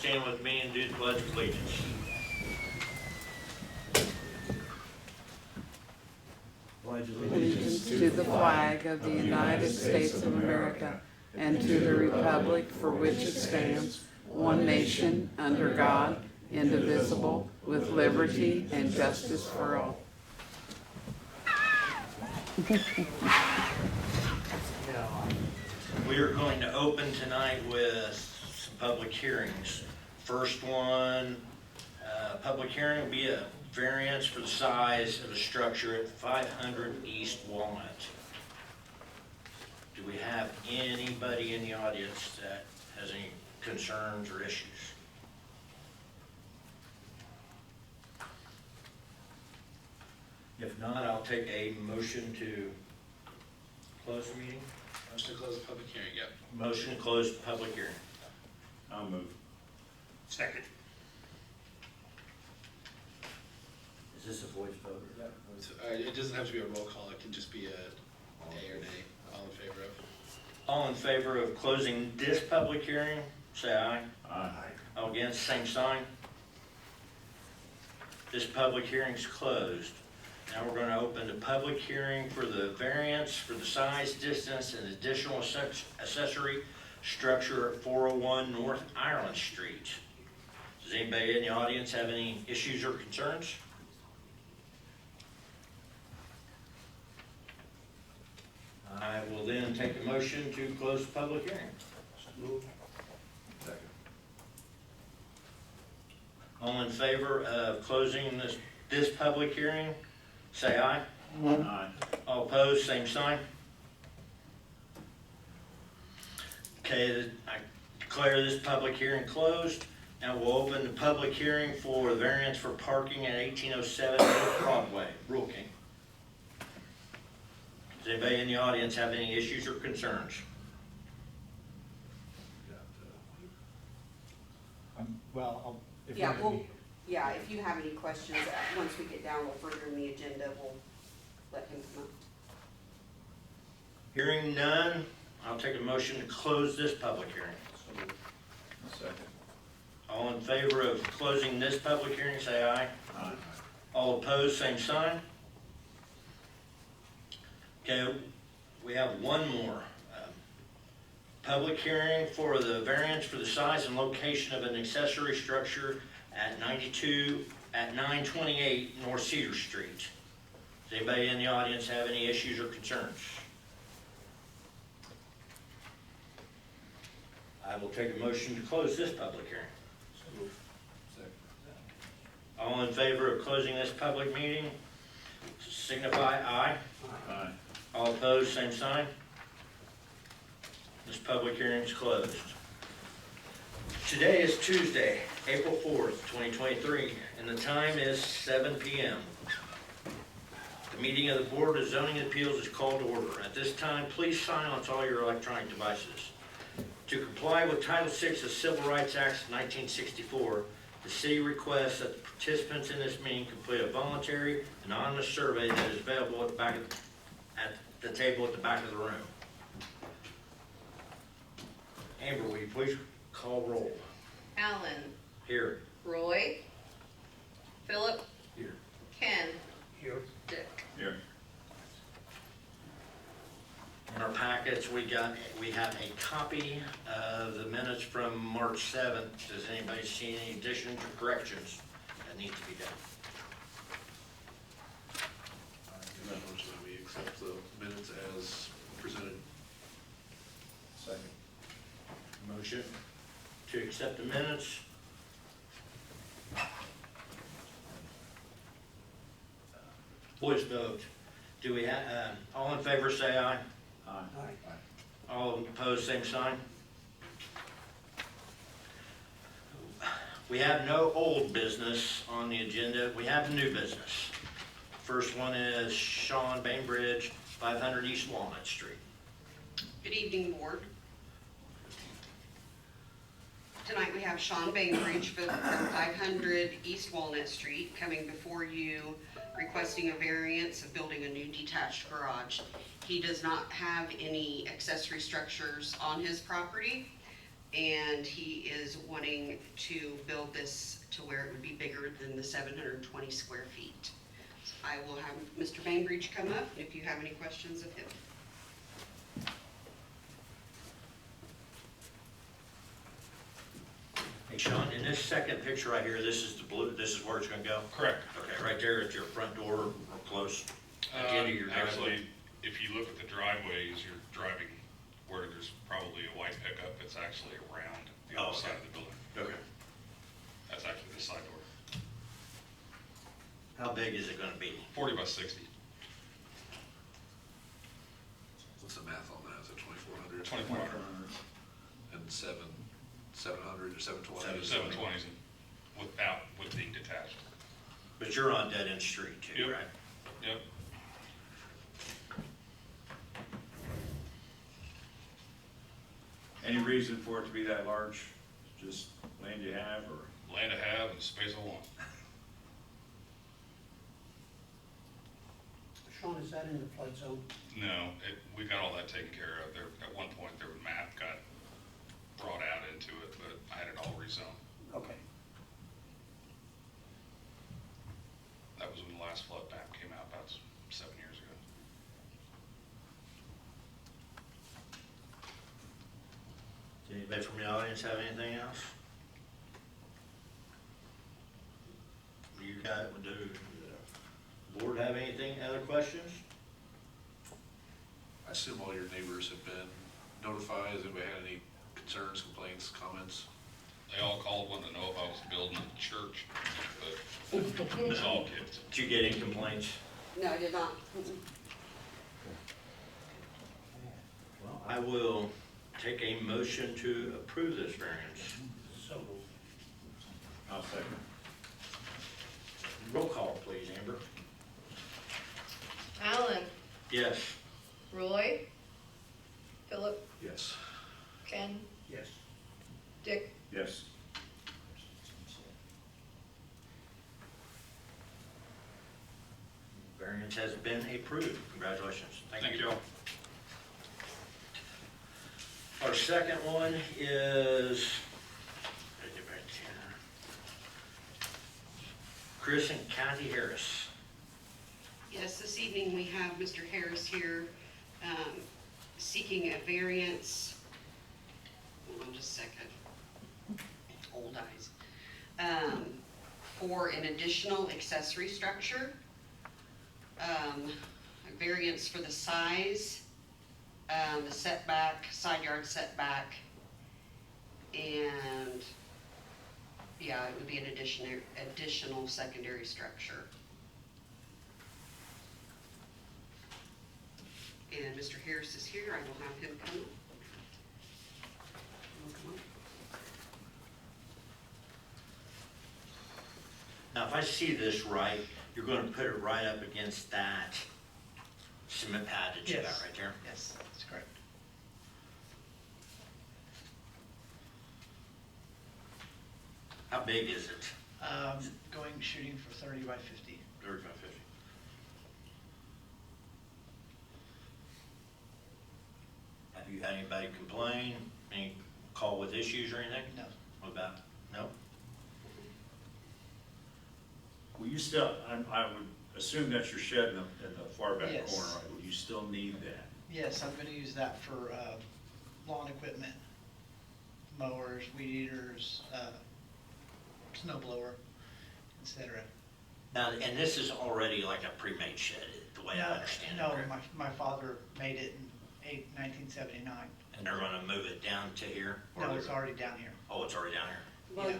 stand with me and do the pledge of allegiance. Allegiance to the flag of the United States of America and to the republic for which it stands, one nation, under God, indivisible, with liberty and justice for all. We are going to open tonight with some public hearings. First one, public hearing will be a variance for the size of the structure at 500 East Walnut. Do we have anybody in the audience that has any concerns or issues? If not, I'll take a motion to close the meeting. Motion to close the public hearing, yep. Motion to close the public hearing. I'll move. Second. Is this a voice vote? It doesn't have to be a roll call, it can just be a yea or nay. All in favor of? All in favor of closing this public hearing, say aye. Aye. All against, same sign. This public hearing's closed. Now we're going to open the public hearing for the variance for the size, distance, and additional accessory structure at 401 North Ireland Street. Does anybody in the audience have any issues or concerns? I will then take a motion to close the public hearing. Second. All in favor of closing this public hearing, say aye. Aye. All opposed, same sign. Okay, I declare this public hearing closed. Now we'll open the public hearing for the variance for parking at 1807 Broadway, Rule King. Does anybody in the audience have any issues or concerns? If you have any questions, once we get down a little further in the agenda, we'll let him come up. Hearing none, I'll take a motion to close this public hearing. Second. All in favor of closing this public hearing, say aye. Aye. All opposed, same sign. Okay, we have one more. Public hearing for the variance for the size and location of an accessory structure at 928 North Cedar Street. Does anybody in the audience have any issues or concerns? I will take a motion to close this public hearing. Second. All in favor of closing this public meeting, signify aye. Aye. All opposed, same sign. This public hearing is closed. Today is Tuesday, April 4th, 2023, and the time is 7 p.m. The meeting of the Board of Zoning Appeals is called to order. At this time, please silence all your electronic devices. To comply with Title VI of the Civil Rights Act of 1964, the city requests that the participants in this meeting complete a voluntary, anonymous survey that is available at the table at the back of the room. Amber, will you please call roll? Alan, Here. Roy, Philip, Here. Ken, Here. Dick. Here. In our packets, we have a copy of the minutes from March 7th. Does anybody see any additions or corrections that need to be done? That motion that we accept the minutes as presented. Second. Motion to accept the minutes. Voice vote. Do we have, all in favor say aye. Aye. All opposed, same sign. We have no old business on the agenda. We have new business. First one is Shawn Bainbridge, 500 East Walnut Street. Good evening, Board. Tonight we have Shawn Bainbridge from 500 East Walnut Street coming before you requesting a variance of building a new detached garage. He does not have any accessory structures on his property. and he is wanting to build this to where it would be bigger than the 720 square feet. So I will have Mr. Bainbridge come up if you have any questions of him. Hey, Shawn, in this second picture right here, this is the blue, this is where it's gonna go? Correct. Okay, right there at your front door, real close, at the end of your driveway. Actually, if you look at the driveways, you're driving where there's probably a white pickup, it's actually around the Oh, other side okay. of the building. Okay. That's actually the side door. How big is it gonna be? 40 by 60, What's the math on that? Is it 2,400? 2,400, And 700 or 720? 720s with the detached. But you're on dead end street too, Yep. right? Yep. Any reason for it to be that large? Just land you have, or? Land I have and space I want. Shawn, is that in the flood zone? No, we got all that taken care of. There, at one point, their map got brought out into it, but I had it all rezoned. Okay. That was when the last flood map came out, about 7 years ago. Does anybody from the audience have anything else? You guys, do the board have anything, other questions? I assume all your neighbors have been notified. Has anybody had any concerns, complaints, comments? They all called, wanted to know if I was building a church, but it's all kids. Did you get any complaints? No, I did not. Well, I will take a motion to approve this variance. So moved. I'll second. Roll call, please, Amber. Alan, Yes. Roy, Philip, Yes. Ken, Yes. Dick. Yes. Variance has been approved. Congratulations. Thank you all. Our second one is, get back here. Chris and Kathy Harris. Yes, this evening we have Mr. Harris here seeking a variance. Hold on just a second. Old eyes. For an additional accessory structure. A variance for the size, the setback, side yard setback, and yeah, it would be an additional secondary structure. And Mr. Harris is here, I will have him come. Come on. Now, if I see this right, you're going to put it right up against that cement pad that you got Yes. right there? Yes, that's correct. How big is it? Shooting for 30 by 50. 30 by 50. Have you had anybody complain, any call with issues or anything? No. What about, no? Will you still, I would assume that's your shed in the far back Yes. corner, right? Will you still need that? Yes, I'm gonna use that for lawn equipment, mowers, weed eaters, snow blower, etc. Now, and this is already like a pre-made shed, the way I understand it. No, correct? my father made it in 1979. And they're gonna move it down to here? Or No, they're- it's already down here. Oh, it's already down here? Well, Yeah.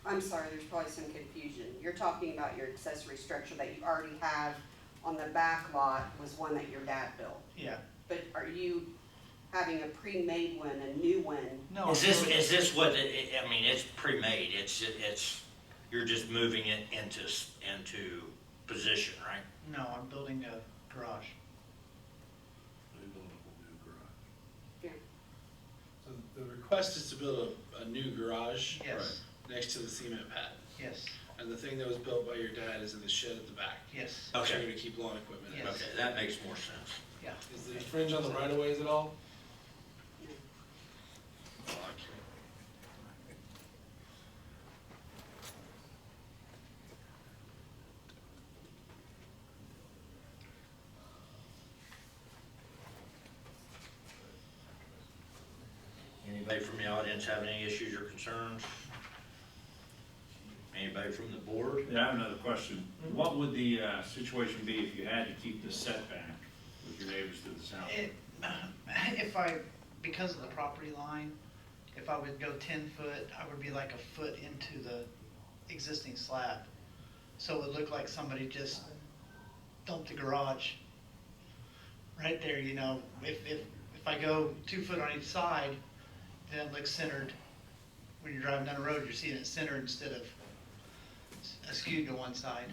I'm sorry, there's probably some confusion. You're talking about your accessory structure that you already have on the back lot was one that your dad built. Yeah. But are you having a pre-made one, a new one? No. Is this what, I mean, it's pre-made, it's, you're just moving it into position, right? No, I'm building a garage. Maybe building a whole new garage. Yeah. So the request is to build a new garage Yes. next to the cement pad. Yes. And the thing that was built by your dad is in the shed at the back. Yes. So Okay. you're gonna keep lawn equipment in. Yes. Okay, that makes more sense. Yeah. Is there fringe on the right of ways at all? Anybody from the audience have any issues or concerns? Anybody from the board? Yeah, I have another question. What would the situation be if you had to keep the setback with your neighbors to the south? If I, because of the property line, if I would go 10 foot, I would be like a foot into the existing slab. So it would look like somebody just dumped the garage right there, you know. If I go 2 foot on each side, then it looks centered. When you're driving down the road, you're seeing it centered instead of skewed to one side.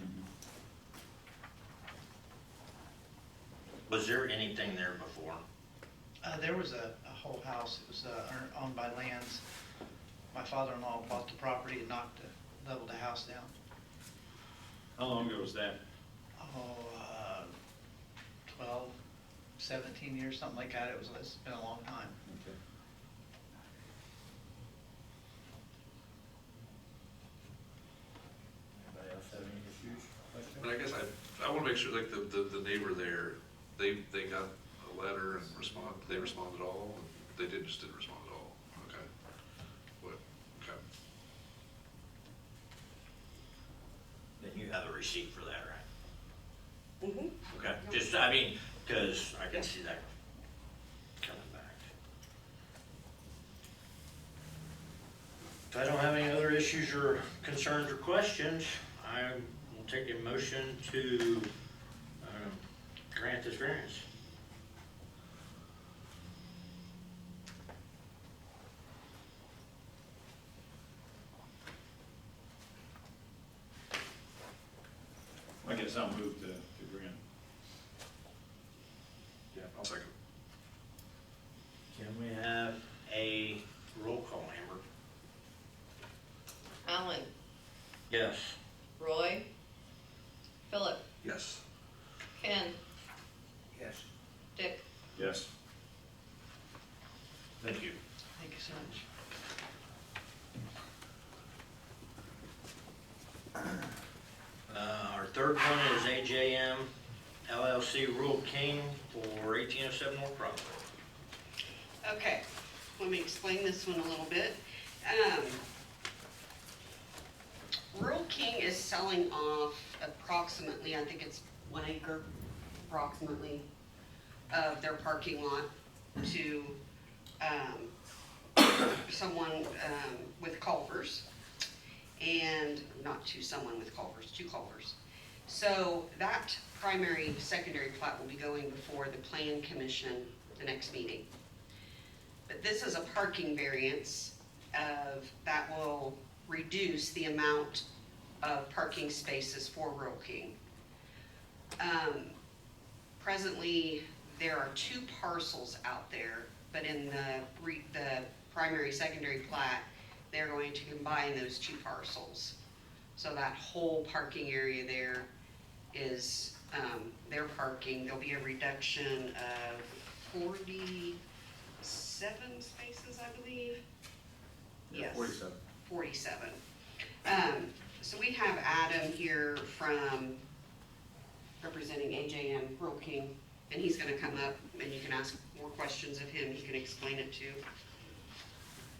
Was there anything there before? There was a whole house. It was owned by Lands. My father-in-law bought the property and leveled the house down. How long ago was that? 12, 17 years, something like that. It's been a long time. Okay. Anybody else have any issues, questions? But I guess I want to make sure, like, the neighbor there, they got a letter and they responded all? They just didn't respond at all? Okay. What, okay. Then you have a receipt for that, right? Mm-hmm. Okay, just, I mean, because I can see that coming back. If I don't have any other issues or concerns or questions, I will take a motion to grant this variance. I guess I'll move to grant. Yeah, I'll second. Can we have a roll call, Amber? Alan, Yes. Roy, Philip, Yes. Ken, Yes. Dick. Yes. Thank you. Thank you so much. Our third one is AJM LLC Rural King for 1807 North Broadway. Okay, let me explain this one a little bit. Rural King is selling off approximately, I think it's 1 acre approximately, of their parking lot to someone with Culvers. And not to someone with Culvers, to Culvers. So that primary, secondary plat will be going before the Plan Commission the next meeting. But this is a parking variance that will reduce the amount of parking spaces for Rural King. Presently, there are 2 parcels out there, but in the primary, secondary plat, they're going to combine those 2 parcels. So that whole parking area there is their parking. There'll be a reduction of 47 spaces, I believe. Yes. 47. 47. So we have Adam here from representing AJM Rural King, and he's gonna come up and you can ask more questions of him. He can explain it to you.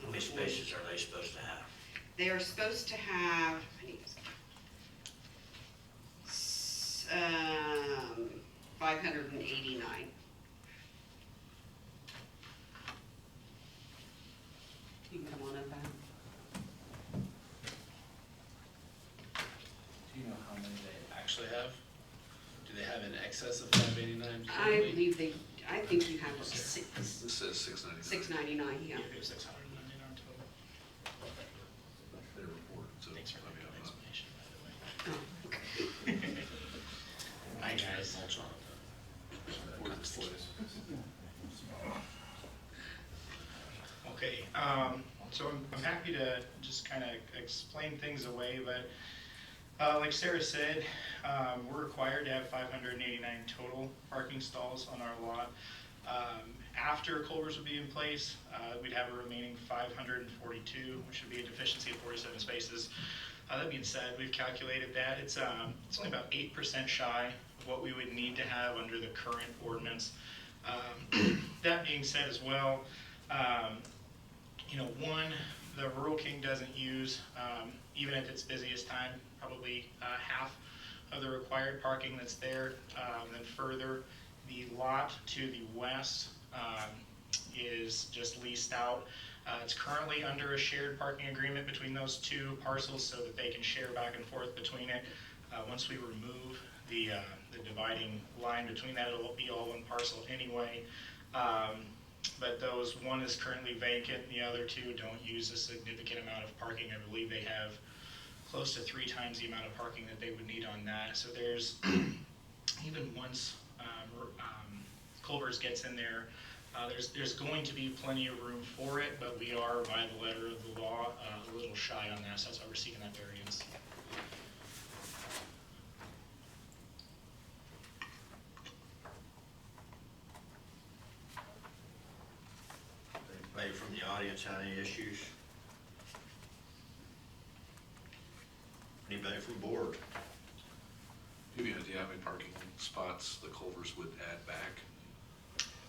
How many spaces are they supposed to have? They are supposed to have, I need this, 589. You can come on up, Adam. Do you know how many they actually have? Do they have in excess of 589 I currently? believe I think you have like This says 699. 699, yeah. Yeah, there's 699 total. Their report, so. Thanks for I mean, that I'm not- explanation, by the way. Oh, okay. Hi, guys. Okay, so I'm happy to just kind of explain things away, but like Sarah said, we're required to have 589 total parking stalls on our lot. After culverts would be in place, we'd have a remaining 542, which would be a deficiency of 47 spaces. That being said, we've calculated that. It's only about 8% shy of what we would need to have under the current ordinance. That being said as well, the Rural King doesn't use, even at its busiest time, probably half of the required parking that's there. Then further, the lot to the west is just leased out. It's currently under a shared parking agreement between those two parcels so that they can share back and forth between it. Once we remove the dividing line between that, it'll be all one parcel anyway. But one is currently vacant, the other two don't use a significant amount of parking. I believe they have close to 3 times the amount of parking that they would need on that. So there's, even once Culver's gets in there, there's going to be plenty of room for it, but we are, by the letter of the law, a little shy on that, so that's why we're seeking that variance. Anybody from the audience have any issues? Anybody from board? Do you have any idea how many parking spots the Culvers would add back?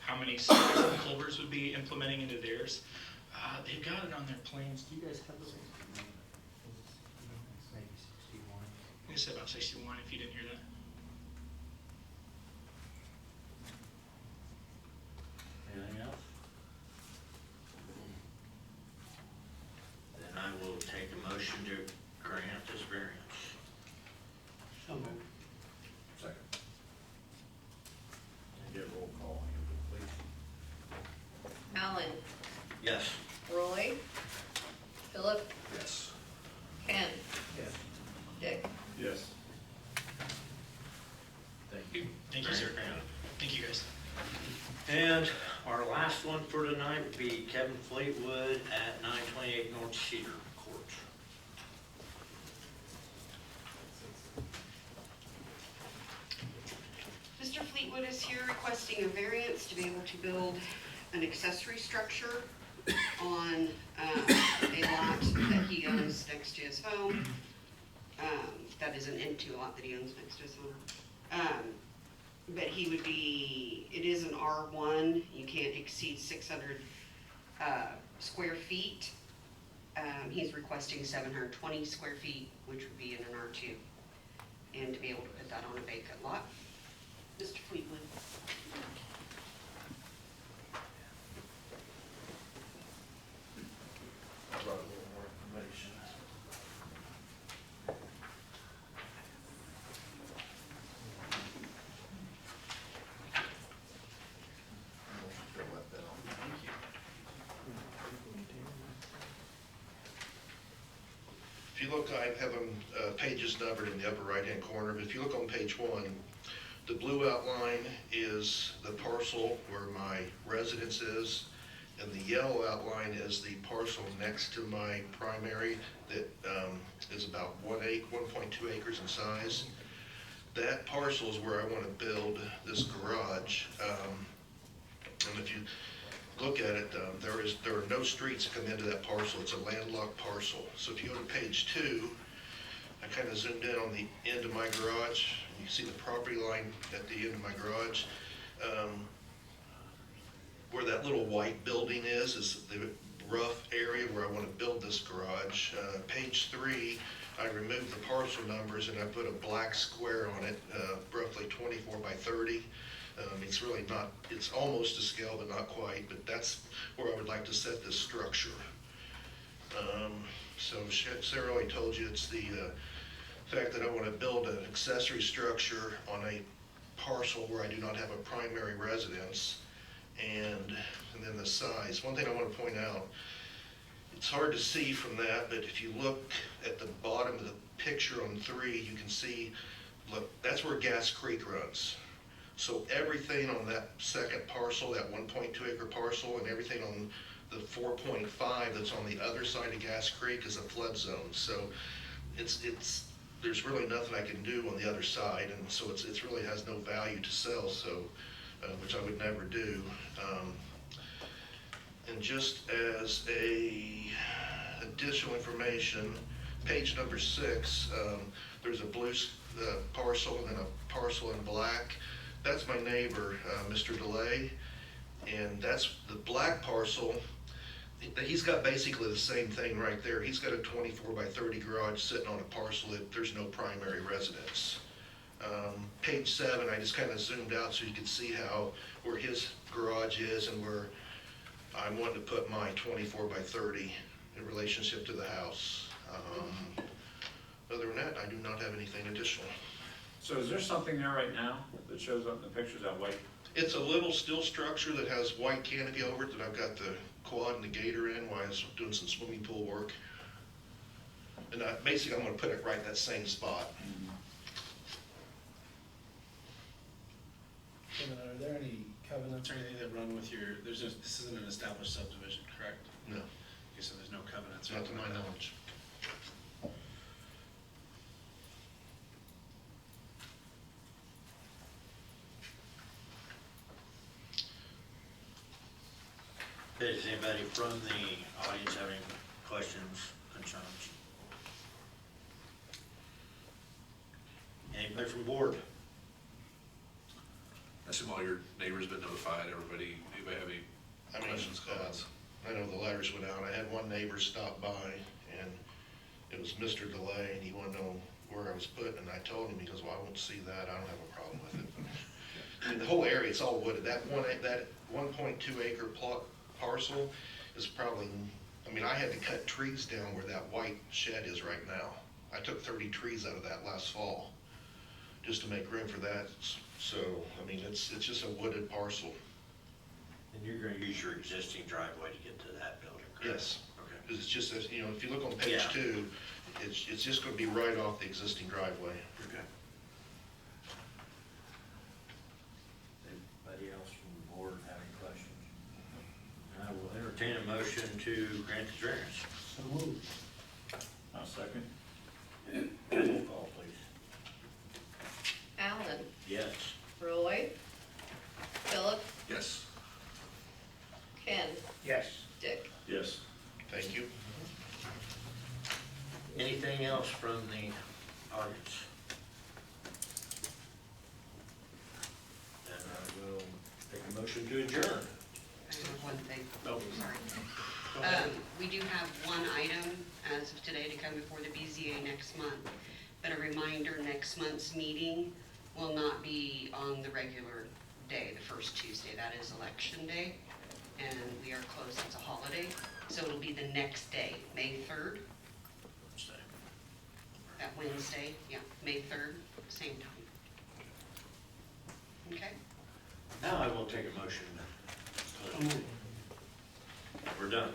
How many spots the Culvers would be implementing into theirs? They've got it on their plans. Do you guys have those? Maybe 61. I think I said about 61 if you didn't hear that. Anything else? Then I will take a motion to grant this variance. So moved. Second. Get a roll call, please. Alan, Yes. Roy, Philip, Yes. Ken, Yes. Dick. Yes. Thank you. Thank you, sir. Thank you, guys. And our last one for tonight would be Kevin Fleetwood at 928 North Cedar Court. Mr. Fleetwood is here requesting a variance to be able to build an accessory structure on a lot that he owns next to his home. That is an empty lot that he owns next to his home. But it is an R1, you can't exceed 600 square feet. He's requesting 720 square feet, which would be in an R2. And to be able to put that on a vacant lot. Mr. Fleetwood. I brought a little more information. If you look, I have them pages numbered in the upper right-hand corner, but if you look on page 1, the blue outline is the parcel where my residence is, and the yellow outline is the parcel next to my primary that is about 1.2 acres in size. That parcel is where I want to build this garage. And if you look at it, there are no streets that come into that parcel. It's a landlocked parcel. So if you go to page 2, I kind of zoomed in on the end of my garage. You can see the property line at the end of my garage. Where that little white building is the rough area where I want to build this garage. Page 3, I removed the parcel numbers and I put a black square on it, roughly 24 by 30. It's really not, it's almost to scale, but not quite, but that's where I would like to set this structure. So Sarah already told you it's the fact that I want to build an accessory structure on a parcel where I do not have a primary residence, and then the size. One thing I want to point out, it's hard to see from that, but if you look at the bottom of the picture on 3, you can see, look, that's where Gas Creek runs. So everything on that second parcel, that 1.2 acre parcel, and everything on the 4.5 that's on the other side of Gas Creek is a flood zone. So there's really nothing I can do on the other side, and so it really has no value to sell, so which I would never do. And just as a additional information, page number 6, there's a blue parcel and then a parcel in black. That's my neighbor, Mr. DeLay, and that's the black parcel. He's got basically the same thing right there. He's got a 24 by 30 garage sitting on a parcel that there's no primary residence. Page 7, I just kind of zoomed out so you could see where his garage is and where I'm wanting to put my 24 by 30 in relationship to the house. Other than that, I do not have anything additional. So is there something there right now that shows up in the pictures, that white? It's a little steel structure that has white canopy over it that I've got the quad and the gator in while I was doing some swimming pool work. And basically I'm gonna put it right in that same spot. Kevin, are there any covenants or anything that run with your, this isn't an established subdivision, correct? No, Okay, so there's no covenants or not to anything my like that? knowledge. Okay, does anybody from the audience have any questions, concerns? Anybody from the board? I assume all your neighbors been notified, anybody have any I mean, questions, comments? I know the letters went out. I had one neighbor stop by, and it was Mr. DeLay, and he wanted to know where I was put, and I told him, he goes, well, I won't see that, I don't have a problem with it. I mean, the whole area, it's all wooded. That 1.2 acre plot parcel is probably, I mean, I had to cut trees down where that white shed is right now. I took 30 trees out of that last fall, just to make room for that. So, I mean, it's just a wooded parcel. And you're gonna use your existing driveway to get to that building, correct? Yes. Okay. Because it's just, as you know, if you look on page Yeah. 2, it's just gonna be right off the existing driveway. Okay. Anybody else from the board have any questions? I will entertain a motion to grant the variance. So moved. I'll second. Roll call, please. Alan, Yes. Roy, Philip, Yes. Ken, Yes. Dick. Yes. Thank you. Anything else from the audience? Then I will take a motion to adjourn. I have one thing. Oh, Sorry. Go ahead. We do have one item as of today to come before the BZA next month. But a reminder, next month's meeting will not be on the regular day, the first Tuesday. That is election day, and we are closed. It's a holiday. So it'll be the next day, May 3rd, Stay. that Wednesday, yeah, May 3rd, same time. Okay? Now I will take a motion. So moved. We're done.